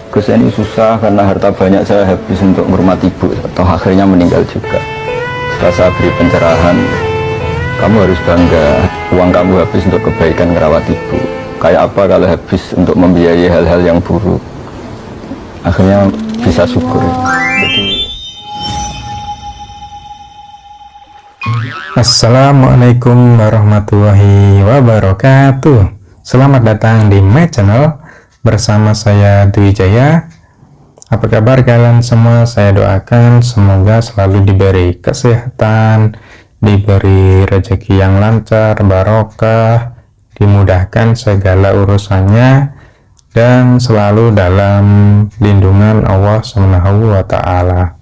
Gus ini susah karena harta banyak saya habis untuk menghormati ibu, atau akhirnya meninggal juga. Setelah saya beri pencerahan, kamu harus bangga, uang kamu habis untuk kebaikan merawat ibu. Kayak apa kalau habis untuk membiayai hal-hal yang buruk? Akhirnya bisa syukur. Jadi Assalamualaikum warahmatullahi wabarakatuh. Selamat datang di my channel bersama saya Dwi Jaya. Apa kabar kalian semua? Saya doakan semoga selalu diberi kesehatan, diberi rezeki yang lancar, barokah, dimudahkan segala urusannya, dan selalu dalam lindungan Allah Subhanahu wa Ta'ala.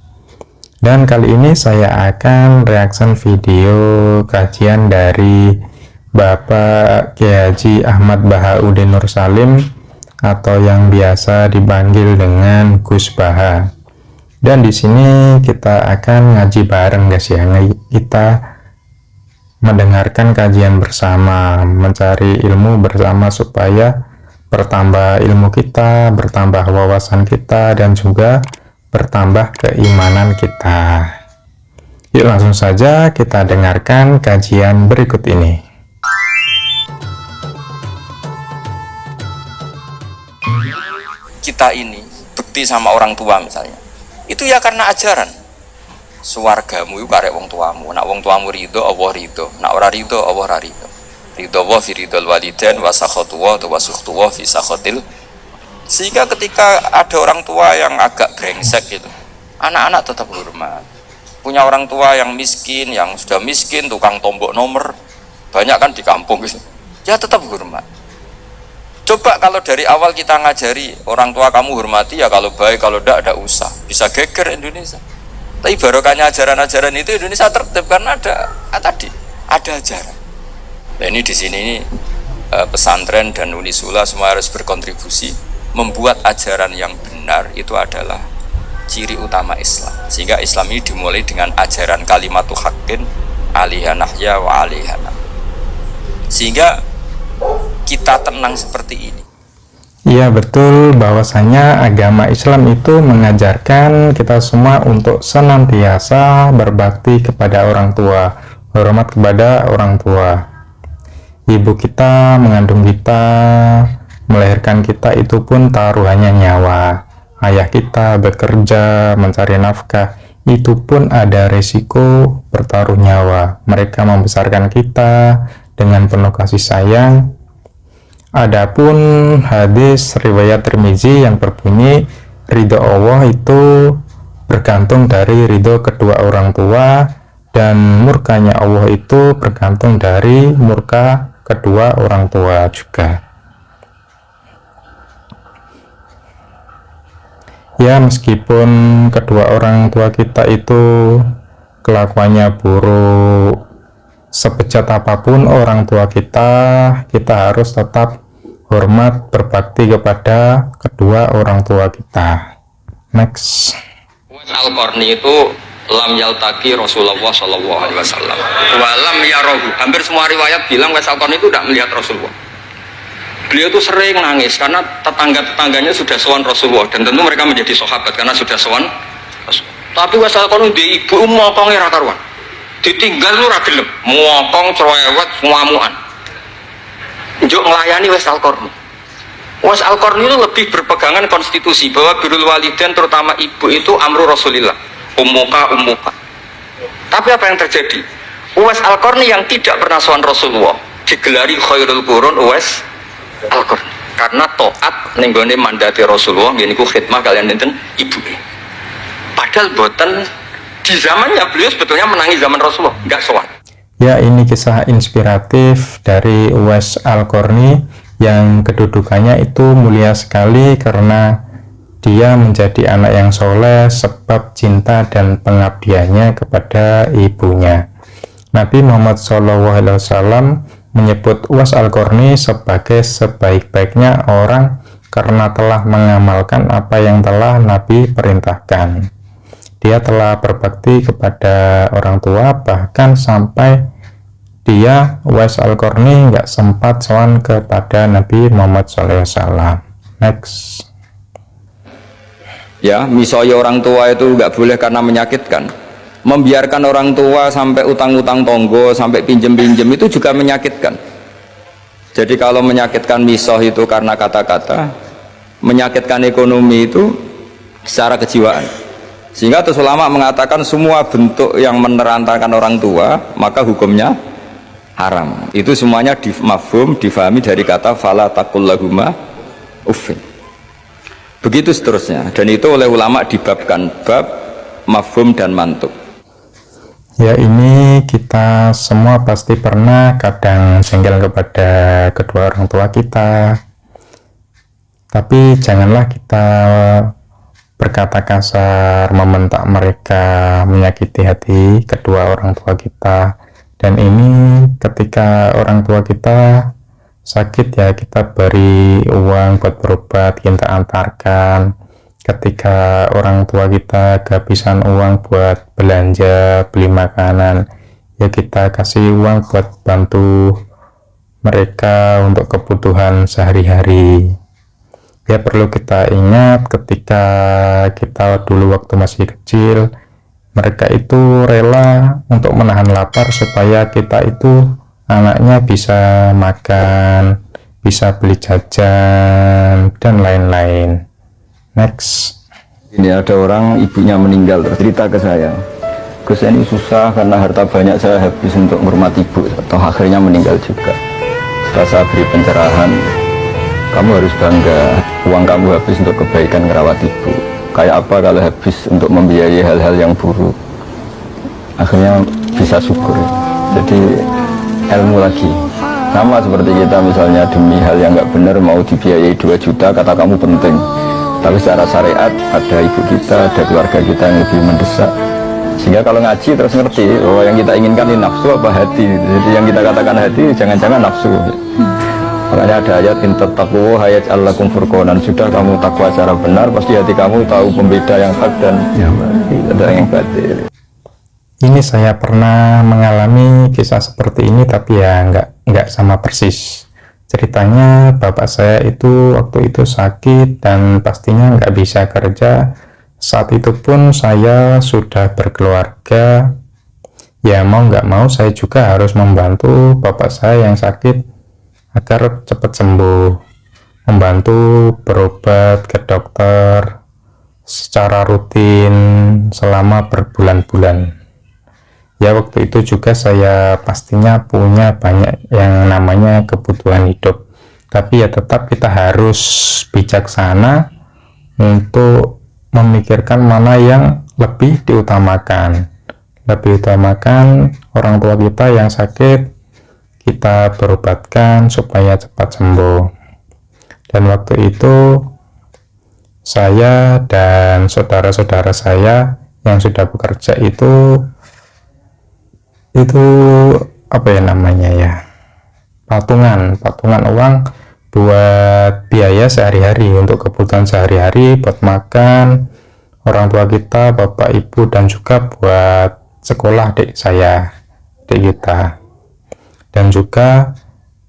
Dan kali ini saya akan reaction video kajian dari Bapak Kiai Haji Ahmad Bahauddin Nur Salim atau yang biasa dipanggil dengan Gus Baha. Dan di sini kita akan ngaji bareng guys ya. Kita mendengarkan kajian bersama, mencari ilmu bersama supaya bertambah ilmu kita, bertambah wawasan kita, dan juga bertambah keimanan kita. Yuk langsung saja kita dengarkan kajian berikut ini. Kita ini bekti sama orang tua misalnya, itu ya karena ajaran. Suwargamu itu karek wong tuamu. Nak wong tuamu ridho, Allah ridho. Nak ora ridho, Allah ora ridho. Ridho wa fi ridhol walidain wa sakhatu wa sukhtu wa fi sakhatil. Sehingga ketika ada orang tua yang agak brengsek gitu, anak-anak tetap hormat. Punya orang tua yang miskin, yang sudah miskin, tukang tombok nomor, banyak kan di kampung gitu, ya tetap hormat. Coba kalau dari awal kita ngajari orang tua kamu hormati ya, kalau baik, kalau tidak usah, bisa geger Indonesia. Tapi barokahnya ajaran-ajaran itu Indonesia tertib karena ada ajaran. Nah ini di sini ini pesantren dan Unisula semua harus berkontribusi membuat ajaran yang benar. Itu adalah ciri utama Islam. Sehingga Islam ini dimulai dengan ajaran kalimatu haqqin alaiha nahya wa alaiha nam. Sehingga kita tenang seperti ini. Iya betul, bahwasanya agama Islam itu mengajarkan kita semua untuk senantiasa berbakti kepada orang tua, hormat kepada orang tua. Ibu kita mengandung kita, melahirkan kita itu pun taruhannya nyawa. Ayah kita bekerja mencari nafkah, itu pun ada resiko bertaruh nyawa. Mereka membesarkan kita dengan penuh kasih sayang. Adapun hadis riwayat Tirmizi yang berbunyi ridho Allah itu bergantung dari ridho kedua orang tua, dan murkanya Allah itu bergantung dari murka kedua orang tua juga. Ya, meskipun kedua orang tua kita itu kelakuannya buruk, sebejat apapun orang tua kita harus tetap hormat, berbakti kepada kedua orang tua kita. Next. Al-Qarni itu lam yaltaqi Rasulullah sallallahu alaihi wasallam. Wa lam yarahu. Hampir semua riwayat bilang Wais Al-Qarni itu tidak melihat Rasulullah. Beliau itu sering nangis karena tetangga-tetangganya sudah sowan Rasulullah, dan tentu mereka menjadi sahabat karena sudah sowan. Tapi Wais Al-Qarni di ibu mokonge ra karuan. Ditinggal lu ra gelem, mokong cerewet ngamukan. Njuk nglayani Wais Al-Qarni. Wais Al-Qarni itu lebih berpegangan konstitusi bahwa birrul walidain terutama ibu itu amru Rasulillah. Ummuka. Tapi apa yang terjadi? Wais Al-Qarni yang tidak pernah sowan Rasulullah digelari khairul qurun Wais Al-Qarni karena taat ning gone mandate Rasulullah ngene iku khidmah kalian enten ibu. Padahal boten di zamannya beliau sebetulnya menangi zaman Rasulullah, enggak sowan. Ya, ini kisah inspiratif dari Wais Al-Qarni yang kedudukannya itu mulia sekali karena dia menjadi anak yang soleh sebab cinta dan pengabdiannya kepada ibunya. Nabi Muhammad SAW menyebut Wais Al-Qarni sebagai sebaik-baiknya orang karena telah mengamalkan apa yang telah Nabi perintahkan. Dia telah berbakti kepada orang tua, bahkan sampai dia Wais Al-Qarni nggak sempat sowan kepada Nabi Muhammad SAW. Next. Ya, misalnya orang tua itu nggak boleh karena menyakitkan. Membiarkan orang tua sampai utang-utang tonggo, sampai pinjem-pinjem itu juga menyakitkan. Jadi kalau menyakitkan misoh itu karena kata-kata, menyakitkan ekonomi itu secara kejiwaan. Sehingga terus ulama mengatakan semua bentuk yang menerantakan orang tua maka hukumnya haram. Itu semuanya mafhum, difahami dari kata fala taqul lahuma uffin. Begitu seterusnya, dan itu oleh ulama dibabkan bab mafhum dan mantuk. Ya, ini kita semua pasti pernah kadang jengkel kepada kedua orang tua kita, tapi janganlah kita berkata kasar, membentak mereka, menyakiti hati kedua orang tua kita. Dan ini ketika orang tua kita sakit, ya kita beri uang buat berobat, kita antarkan. Ketika orang tua kita kehabisan uang buat belanja, beli makanan, ya kita kasih uang buat bantu mereka untuk kebutuhan sehari-hari. Ya perlu kita ingat ketika kita dulu waktu masih kecil, mereka itu rela untuk menahan lapar supaya kita itu anaknya bisa makan, bisa beli jajan, dan lain-lain. Next. Ini ada orang ibunya meninggal, terus cerita ke saya, Gus ini susah karena harta banyak saya habis untuk menghormati ibu, atau akhirnya meninggal juga. Setelah saya beri pencerahan, kamu harus bangga, uang kamu habis untuk kebaikan merawat ibu. Kayak apa kalau habis untuk membiayai hal-hal yang buruk? Akhirnya bisa syukur. Jadi ilmu lagi. Sama seperti kita misalnya demi hal yang nggak benar mau dibiayai 2 juta, kata kamu penting. Tapi secara syariat ada ibu kita, ada keluarga kita yang lebih mendesak. Sehingga kalau ngaji terus ngerti bahwa yang kita inginkan ini nafsu apa hati. Jadi yang kita katakan hati jangan-jangan nafsu. Makanya ada ayat intattaqu hayaj'al lakum furqanan. Sudah kamu takwa secara benar, pasti hati kamu tahu pembeda yang hak dan ada yang batil. Ini saya pernah mengalami kisah seperti ini, tapi ya nggak sama persis. Ceritanya bapak saya itu waktu itu sakit dan pastinya nggak bisa kerja. Saat itu pun saya sudah berkeluarga. Ya mau nggak mau saya juga harus membantu bapak saya yang sakit agar cepat sembuh. Membantu berobat ke dokter secara rutin selama berbulan-bulan. Ya waktu itu juga saya pastinya punya banyak yang namanya kebutuhan hidup, tapi ya tetap kita harus bijaksana untuk memikirkan mana yang lebih diutamakan. Lebih utamakan orang tua kita yang sakit, kita berobatkan supaya cepat sembuh. Dan waktu itu saya dan saudara-saudara saya yang sudah bekerja itu apa ya namanya ya, patungan uang buat biaya sehari-hari, untuk kebutuhan sehari-hari, buat makan orang tua kita, bapak ibu, dan juga buat sekolah adik kita, dan juga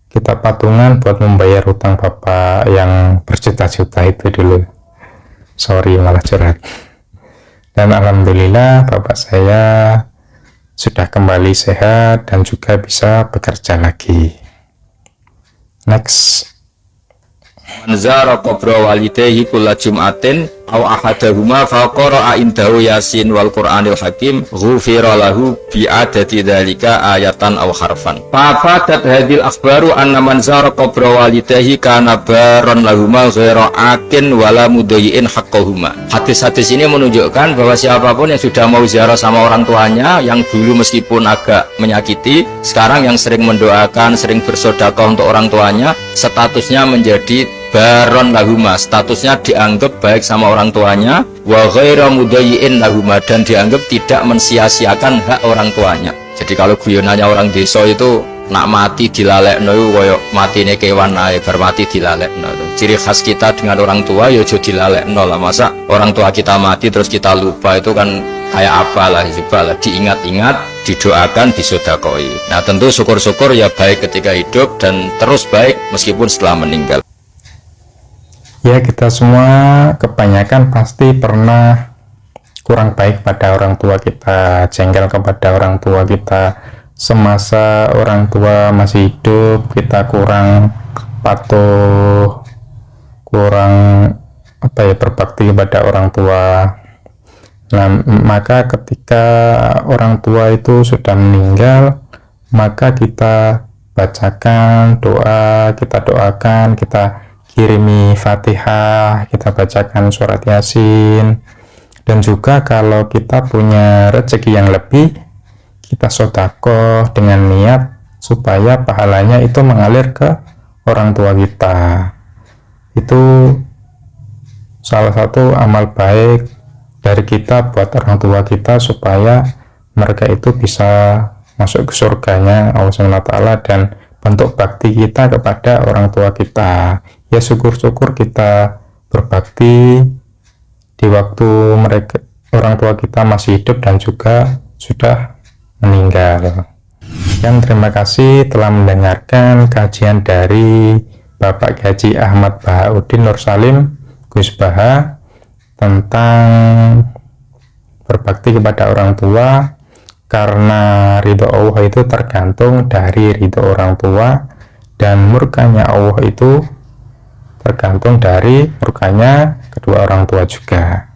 kita patungan buat membayar hutang bapak yang berjuta-juta itu dulu. Sorry malah curhat. Dan alhamdulillah bapak saya sudah kembali sehat dan juga bisa bekerja lagi. Next. Man zara qabra walidayhi kulla jum'atin aw ahadahuma fa qara'a indahu yasin wal qur'anil hakim ghufira lahu bi adati dzalika ayatan aw harfan. Fa fadat hadhil akhbaru anna man zara qabra walidayhi kana baron lahuma ghaira akin wala mudayyin haqqahuma. Hadis-hadis ini menunjukkan bahwa siapapun yang sudah mau ziarah sama orang tuanya yang dulu meskipun agak menyakiti, sekarang yang sering mendoakan, sering bersedekah untuk orang tuanya, statusnya menjadi baron lahuma, statusnya dianggap baik sama orang tuanya, wa ghaira mudayyin lahuma, dan dianggap tidak mensia-siakan hak orang tuanya. Jadi kalau guyonannya orang desa itu nak mati dilalekno koyo matine kewan ae, bar mati dilalekno. Ciri khas kita dengan orang tua ya aja dilalekno lah. Masa orang tua kita mati terus kita lupa, itu kan kayak apalah, coba lah diingat-ingat, didoakan, disedekoi. Nah tentu syukur-syukur ya baik ketika hidup dan terus baik meskipun setelah meninggal. Ya, kita semua kebanyakan pasti pernah kurang baik pada orang tua kita, jengkel kepada orang tua kita semasa orang tua masih hidup, kita kurang patuh, kurang berbakti kepada orang tua. Nah, maka ketika orang tua itu sudah meninggal, maka kita bacakan doa, kita doakan, kita kirimi Fatihah, kita bacakan surat Yasin. Dan juga kalau kita punya rezeki yang lebih, kita sedekah dengan niat supaya pahalanya itu mengalir ke orang tua kita. Itu salah satu amal baik dari kita buat orang tua kita, supaya mereka itu bisa masuk ke surganya Allah SWT. Dan bentuk bakti kita kepada orang tua kita, ya syukur-syukur kita berbakti di waktu mereka orang tua kita masih hidup dan juga sudah meninggal. Dan terima kasih telah mendengarkan kajian dari Bapak Haji Ahmad Bahauddin Nur Salim Gus Baha tentang berbakti kepada orang tua, karena ridho Allah itu tergantung dari ridho orang tua, dan murkanya Allah itu tergantung dari murkanya kedua orang tua juga.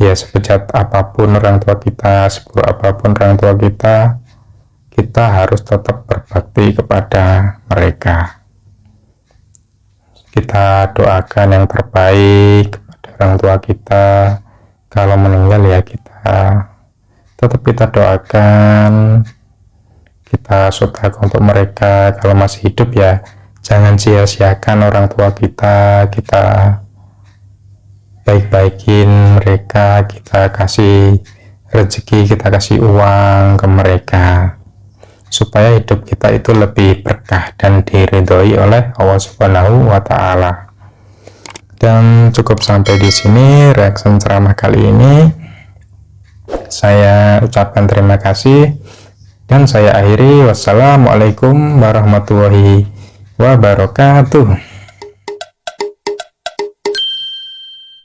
Ya, sebejat apapun orang tua kita, seburuk apapun orang tua kita, kita harus tetap berbakti kepada mereka. Kita doakan yang terbaik kepada orang tua kita. Kalau meninggal ya tetap kita doakan, kita sedekah untuk mereka. Kalau masih hidup ya jangan sia-siakan orang tua kita baik-baikin mereka, kita kasih rezeki, kita kasih uang ke mereka, supaya hidup kita itu lebih berkah dan diridhoi oleh Allah Subhanahu wa Ta'ala. Dan cukup sampai di sini reaction ceramah kali ini. Saya ucapkan terima kasih dan saya akhiri. Wassalamualaikum warahmatullahi wabarakatuh.